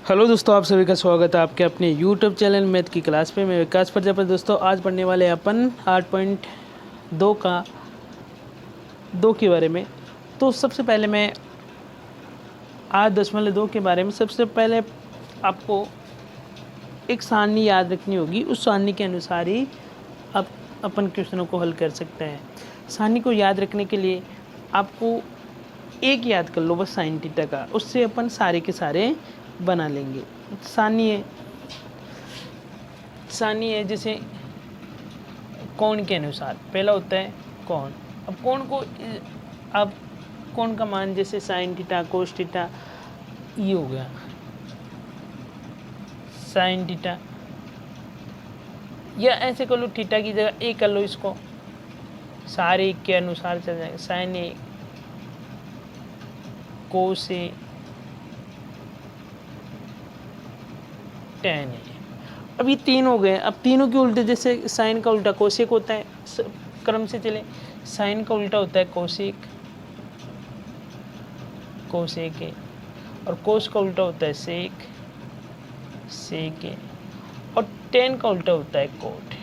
Hello दोस्तों, आप सभी का स्वागत है आपके अपने यूट्यूब चैनल मैथ की क्लास पे। मैं विकास प्रजापति। दोस्तों आज पढ़ने वाले हैं अपन 8.2 का 2 के बारे में। तो सबसे पहले मैं 8.2 के बारे में सबसे पहले आपको एक सारणी याद रखनी होगी। उस सारणी के अनुसार ही आप अपन क्वेश्चनों को हल कर सकते हैं। सारणी को याद रखने के लिए आपको एक याद कर लो बस, साइन थीटा का। उससे अपन सारे के सारे बना लेंगे। सारणी है जैसे कोण के अनुसार। पहला होता है कोण। अब कोण का मान जैसे साइन थीटा, कोस थीटा, ये हो गया साइन थीटा, या ऐसे कर लो थीटा की जगह ए कर लो इसको। सारे एक के अनुसार चल जाएगा। साइन ए, कोस ए, टेन ए। अब ये तीन हो गए। अब तीनों के उल्टे, जैसे साइन का उल्टा कोसेक होता है, क्रम से चले। साइन का उल्टा होता है कोसेक, कोसेक ए। और कोस का उल्टा होता है सेक, सेक ए। और टेन का उल्टा होता है कोट।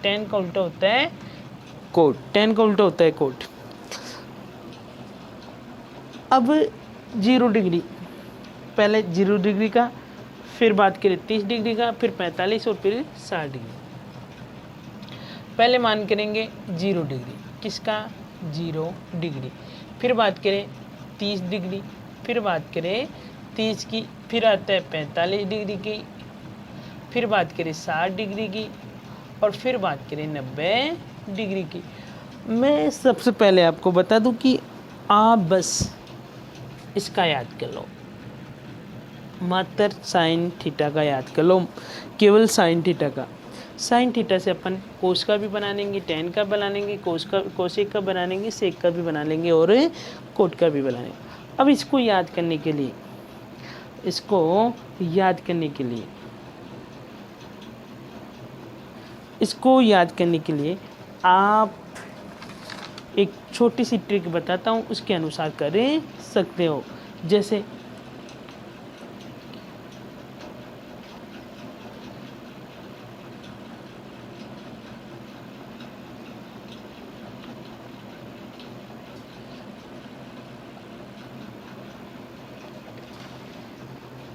टेन का उल्टा होता है कोट। टेन का उल्टा होता है कोट। अब 0 डिग्री, पहले 0 डिग्री का, फिर बात करें 30 डिग्री का, फिर 45 और फिर 60 डिग्री। पहले मान करेंगे 0 डिग्री, किसका? 0 डिग्री। फिर बात करें 30 डिग्री, फिर बात करें 30 की, फिर आता है 45 डिग्री की, फिर बात करें 60 डिग्री की, और फिर बात करें 90 डिग्री की। मैं सबसे पहले आपको बता दूं कि आप बस इसका याद कर लो, मात्र साइन थीटा का याद कर लो, केवल साइन थीटा का। साइन थीटा से अपन कोस का भी बना लेंगे, टेन का बना लेंगे, कोसेक का बना लेंगे, सेक का भी बना लेंगे, और कोट का भी बना लेंगे। अब इसको याद करने के लिए, आप एक छोटी सी ट्रिक बताता हूँ, उसके अनुसार कर सकते हो। जैसे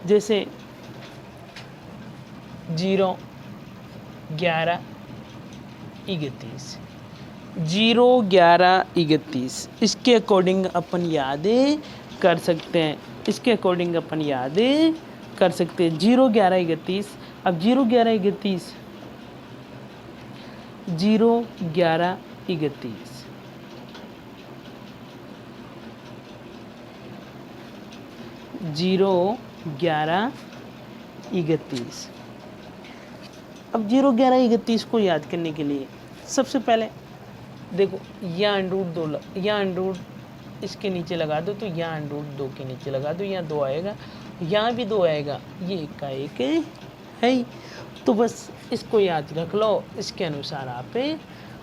जैसे 0, 11, 31, 0, 11, 31, इसके अकॉर्डिंग अपन याद कर सकते हैं। 0, 11, 31। अब 0, 11, 31, 0, 11, 31, 0, 11, 31। अब 0, 11, 31 को याद करने के लिए सबसे पहले देखो, या अंडरूट इसके नीचे लगा दो, तो या अंडरूट 2 के नीचे लगा दो, यहाँ 2 आएगा, यहाँ भी 2 आएगा, ये एक का एक है ही। तो बस इसको याद रख लो, इसके अनुसार आप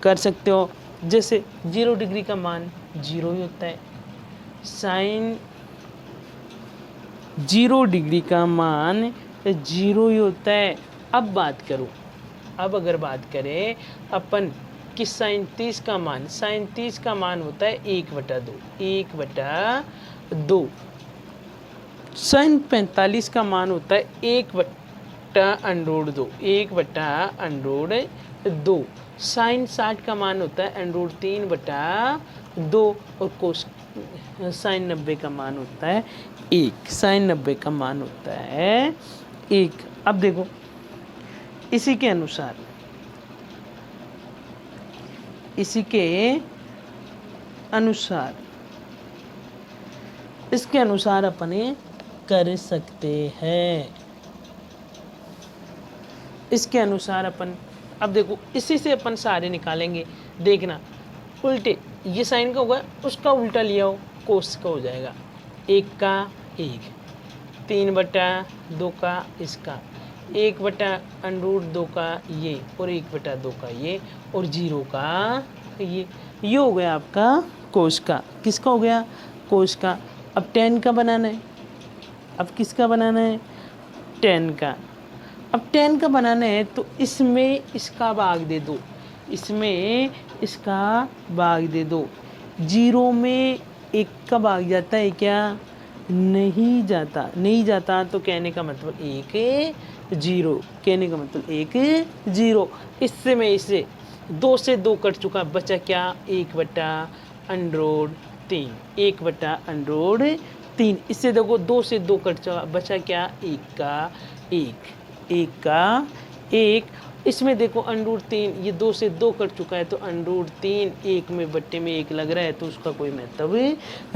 कर सकते हो। जैसे 0 डिग्री का मान 0 ही होता है। साइन 0 डिग्री का मान 0 ही होता है। अब अगर बात करें अपन कि साइन 30 का मान, होता है 1/2, 1/2। साइन 45 का मान होता है 1/√2, 1/√2। साइन 60 का मान होता है √3/2। और कोस साइन 90 का मान होता है 1। साइन 90 का मान होता है 1। अब देखो, इसी के अनुसार अपने कर सकते हैं। इसके अनुसार अपन, अब देखो, इसी से अपन सारे निकालेंगे। देखना, उल्टे, ये साइन का होगा, उसका उल्टा लिया हो, कोस का हो जाएगा। 1 का 1, 3/2 का इसका, 1/√2 का ये, और 1/2 का ये, और 0 का ये हो गया आपका कोस का। किसका हो गया? कोस का। अब टेन का बनाना है। अब किसका बनाना है? 10 का। अब 10 का बनाना है तो इसमें इसका भाग दे दो, इसमें इसका भाग दे दो। 0 में 1 का भाग जाता है क्या? नहीं जाता, नहीं जाता। तो कहने का मतलब 1 0, कहने का मतलब 1 0। इससे मैं इसे 2 से 2 कट चुका, बचा क्या? 1/√3, 1/√3। इससे देखो 2 से 2 कट चुका, बचा क्या? 1 का 1, 1 का 1। इसमें देखो √3, ये 2 से 2 कट चुका है तो √3 1 में बट्टे में 1 लग रहा है तो उसका कोई महत्व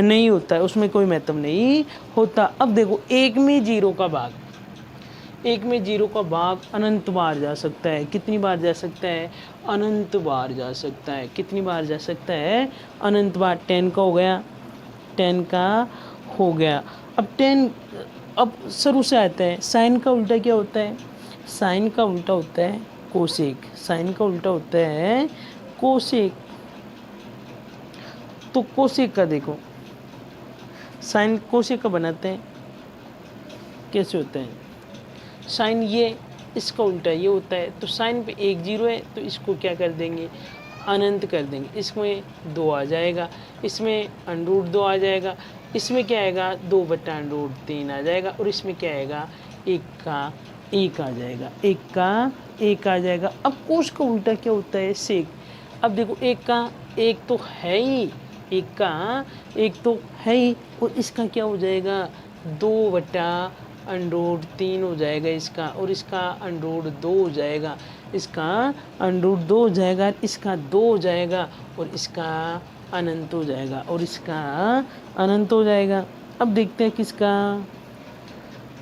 नहीं होता है, उसमें कोई महत्व नहीं होता। अब देखो 1 में 0 का भाग, 1 में 0 का भाग अनंत बार जा सकता है। कितनी बार जा सकता है? अनंत बार जा सकता है। कितनी बार जा सकता है? अनंत बार। 10 का हो गया, 10 का हो गया। अब 10, अब शुरू से आता है। साइन का उल्टा क्या होता है? साइन का उल्टा होता है कोसेक, साइन का उल्टा होता है कोसेक। तो कोसेक का देखो, साइन कोसेक का बनाते हैं, कैसे होता है? साइन ये इसका उल्टा ये होता है, तो साइन पे 1 0 है तो इसको क्या कर देंगे? अनंत कर देंगे। इसमें 2 आ जाएगा, इसमें √2 आ जाएगा, इसमें क्या आएगा? 2/√3 आ जाएगा, और इसमें क्या आएगा? 1 का 1 आ जाएगा, 1 का 1 आ जाएगा। अब कोस का उल्टा क्या होता है? सेक। अब देखो 1 का 1 तो है ही, 1 का 1 तो है ही, और इसका क्या हो जाएगा? 2/√3 हो जाएगा इसका, और इसका √2 हो जाएगा, इसका √2 हो जाएगा, इसका 2 हो जाएगा, और इसका अनंत हो जाएगा, और इसका अनंत हो जाएगा। अब देखते हैं किसका?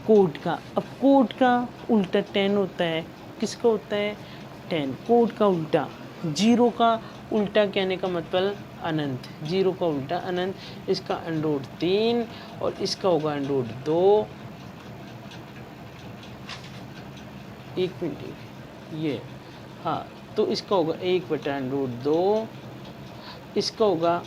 कोट का। अब कोट का उल्टा 10 होता है। किसका होता है? 10। कोट का उल्टा 0 का उल्टा कहने का मतलब अनंत, 0 का उल्टा अनंत। इसका √3 और इसका होगा √2। एक मिनट, ये हाँ, तो इसका होगा 1/√2, इसका होगा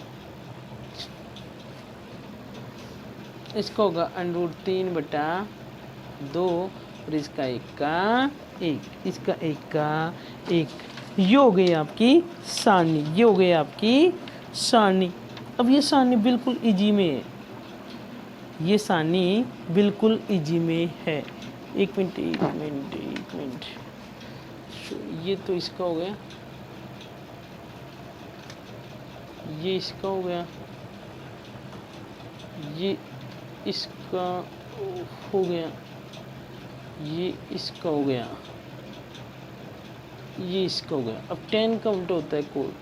√3/2, और इसका 1 का 1, इसका 1 का 1। ये हो गई आपकी सारणी, ये हो गई आपकी सारणी। अब ये सारणी बिल्कुल इजी में है, ये सारणी बिल्कुल इजी में है। एक मिनट, ये तो इसका हो गया, ये इसका हो गया, ये इसका हो गया, ये इसका हो गया, ये इसका हो गया। अब 10 का उल्टा होता है कोट,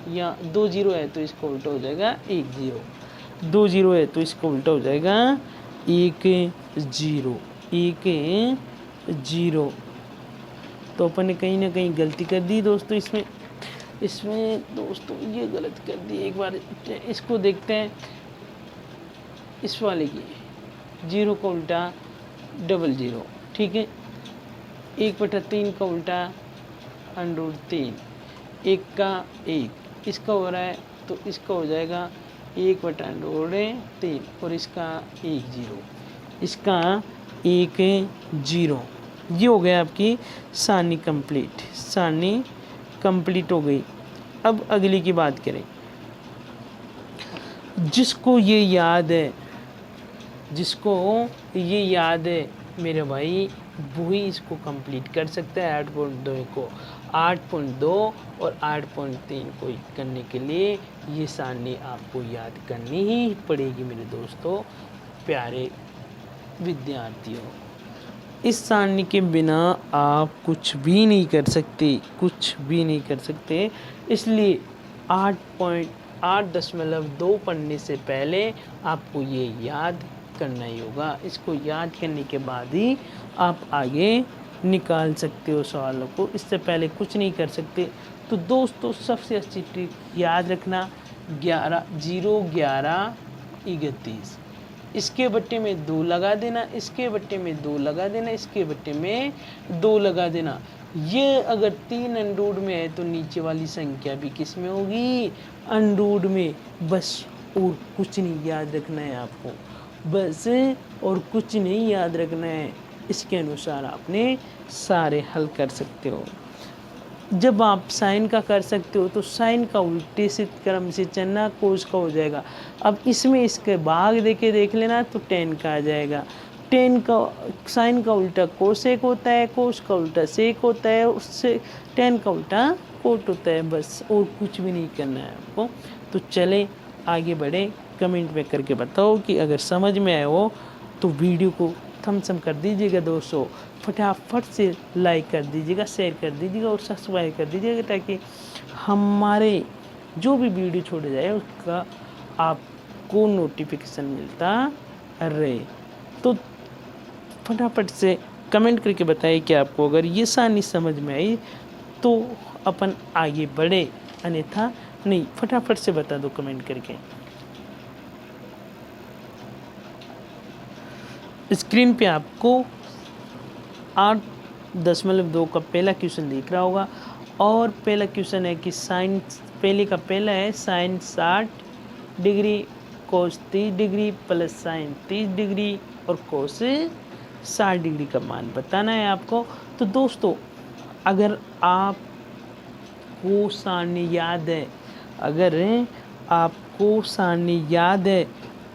या 2 0 है तो इसका उल्टा हो जाएगा 1 0, 2 0 है तो इसका उल्टा हो जाएगा 1 0, 1 0। तो अपन ने कहीं ना कहीं गलती कर दी दोस्तों, इसमें दोस्तों ये गलत कर दी। एक बार इसको देखते हैं, इस वाले की 0 का उल्टा 00, ठीक है। 1/3 का उल्टा √3, 1 का 1, इसका हो रहा है तो इसका हो जाएगा 1/√3, और इसका 1 0, इसका 1 0। ये हो गया आपकी सारणी कंप्लीट, सारणी कंप्लीट हो गई। अब अगली की बात करें। जिसको ये याद है, जिसको ये याद है मेरे भाई, वही इसको कंप्लीट कर सकता है। 8.2 को 8.2 और 8.3 को करने के लिए ये सारणी आपको याद करनी ही पड़ेगी मेरे दोस्तों, प्यारे विद्यार्थियों। इस सारणी के बिना आप कुछ भी नहीं कर सकते, कुछ भी नहीं कर सकते। इसलिए 8.8.2 पढ़ने से पहले आपको ये याद करना ही होगा। इसको याद करने के बाद ही आप आगे निकाल सकते हो सवालों को, इससे पहले कुछ नहीं कर सकते। तो दोस्तों सबसे अच्छी ट्रिक याद रखना, 11 0 11 31, इसके बट्टे में 2 लगा देना, इसके बट्टे में 2 लगा देना, इसके बट्टे में 2 लगा देना। ये अगर 3 अनरूट में है तो नीचे वाली संख्या भी किस में होगी? अनरूट में। बस और कुछ नहीं याद रखना है आपको, बस, और कुछ नहीं याद रखना है। इसके अनुसार आपने सारे हल कर सकते हो। जब आप साइन का कर सकते हो तो साइन का उल्टे से क्रम से चलना कोस का हो जाएगा। अब इसमें इसके भाग देख लेना तो टेन का आ जाएगा। टेन का साइन का उल्टा कोसेक होता है, कोस का उल्टा सेक होता है, उससे टेन का उल्टा कोट होता है। बस, और कुछ भी नहीं करना है आपको। तो चले आगे बढ़े। कमेंट में करके बताओ कि अगर समझ में आए हो तो वीडियो को थम्स अप कर दीजिएगा दोस्तों। फटाफट से लाइक कर दीजिएगा, शेयर कर दीजिएगा और सब्सक्राइब कर दीजिएगा, ताकि हमारे जो भी वीडियो छोड़े जाए उसका आपको नोटिफिकेशन मिलता रहे। तो फटाफट से कमेंट करके बताइए कि आपको अगर ये सारणी समझ में आई तो अपन आगे बढ़े, अन्यथा नहीं। फटाफट से बता दो कमेंट करके। स्क्रीन पे आपको 8.2 का पहला क्वेश्चन दिख रहा होगा। और पहला क्वेश्चन है कि साइन, पहले का पहला है sine 60 degree cos 30 degree plus sine 30 degree और कोस 60 डिग्री का मान बताना है आपको। तो दोस्तों, अगर आपको सारणी याद है, अगर आपको सारणी याद है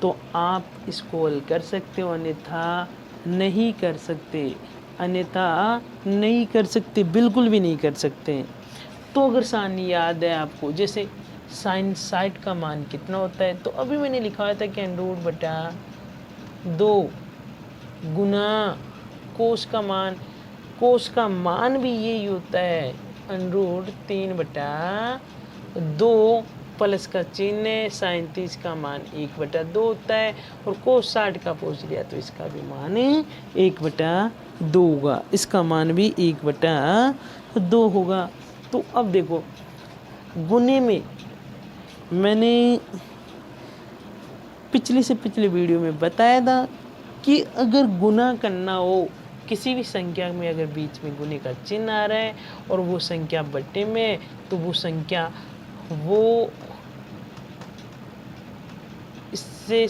तो आप इसको हल कर सकते हो, अन्यथा नहीं कर सकते। अन्यथा नहीं कर सकते, बिल्कुल भी नहीं कर सकते। तो अगर सारणी याद है आपको, जैसे साइन 60 का मान कितना होता है, तो अभी मैंने लिखा हुआ था कि √2 गुना कोस का मान भी यही होता है √3/2 प्लस का चिन्ह है। साइन 30 का मान 1/2 होता है और कोस 60 का पूछ लिया तो इसका भी मान 1/2 होगा, इसका मान भी 1/2 होगा। तो अब देखो, गुने में मैंने पिछले वीडियो में बताया था कि अगर गुना करना हो किसी भी संख्या में, अगर बीच में गुने का चिन्ह आ रहा है और वो संख्या बट्टे में, तो वो संख्या वो इससे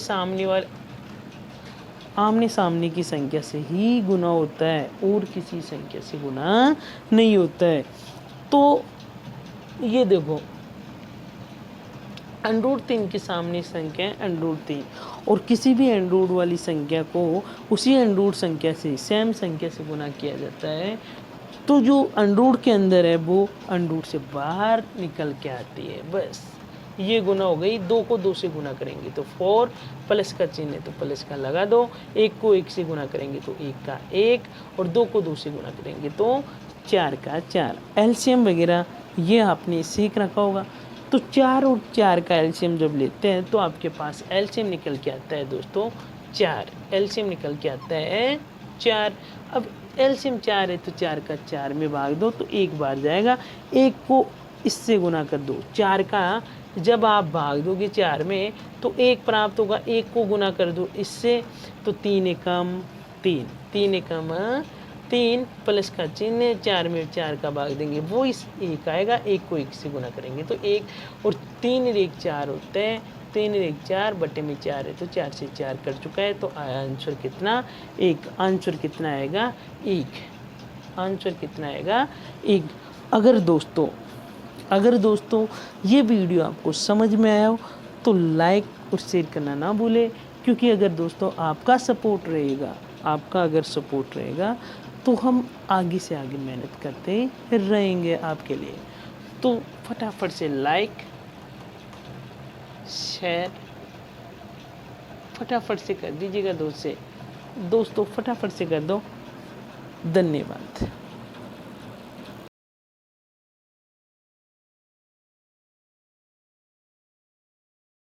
आमने सामने की संख्या से ही गुना होता है और किसी संख्या से गुना नहीं होता है। तो ये देखो, √3 के सामने संख्या है √3, और किसी भी √ वाली संख्या को उसी √ संख्या से, सेम संख्या से गुना किया जाता है, तो जो √ के अंदर है वो √ से बाहर निकल के आती है। बस, ये गुना हो गई। 2 को 2 से गुना करेंगे तो 4, प्लस का चिन्ह है तो प्लस का लगा दो। 1 को 1 से गुना करेंगे तो 1 का 1, और 2 को 2 से गुना करेंगे तो 4 का 4। एलसीएम वगैरह ये आपने सीख रखा होगा। तो 4 और 4 का एलसीएम जब लेते हैं तो आपके पास एलसीएम निकल के आता है दोस्तों 4। एलसीएम निकल के आता है 4। अब एलसीएम 4 है तो 4 का 4 में भाग दो तो 1 बार जाएगा। 1 को इससे गुना कर दो। 4 का जब आप भाग दोगे 4 में तो 1 प्राप्त होगा। 1 को गुना कर दो इससे तो 3 एकम 3, 3 एकम 3 प्लस का चिन्ह, 4 में 4 का भाग देंगे वो इस 1 आएगा। 1 को 1 से गुना करेंगे तो 1, और 3 1 4 होते हैं। 3 1 4 बटे में 4 है तो 4 से 4 कट चुका है। तो आंसर कितना? 1। आंसर कितना आएगा? 1। आंसर कितना आएगा? 1। अगर दोस्तों ये वीडियो आपको समझ में आया हो तो लाइक और शेयर करना ना भूलें, क्योंकि अगर दोस्तों आपका सपोर्ट रहेगा, आपका अगर सपोर्ट रहेगा तो हम आगे से आगे मेहनत करते रहेंगे आपके लिए। तो फटाफट से लाइक शेयर फटाफट से कर दीजिएगा दोस्तों, फटाफट से कर दो। धन्यवाद।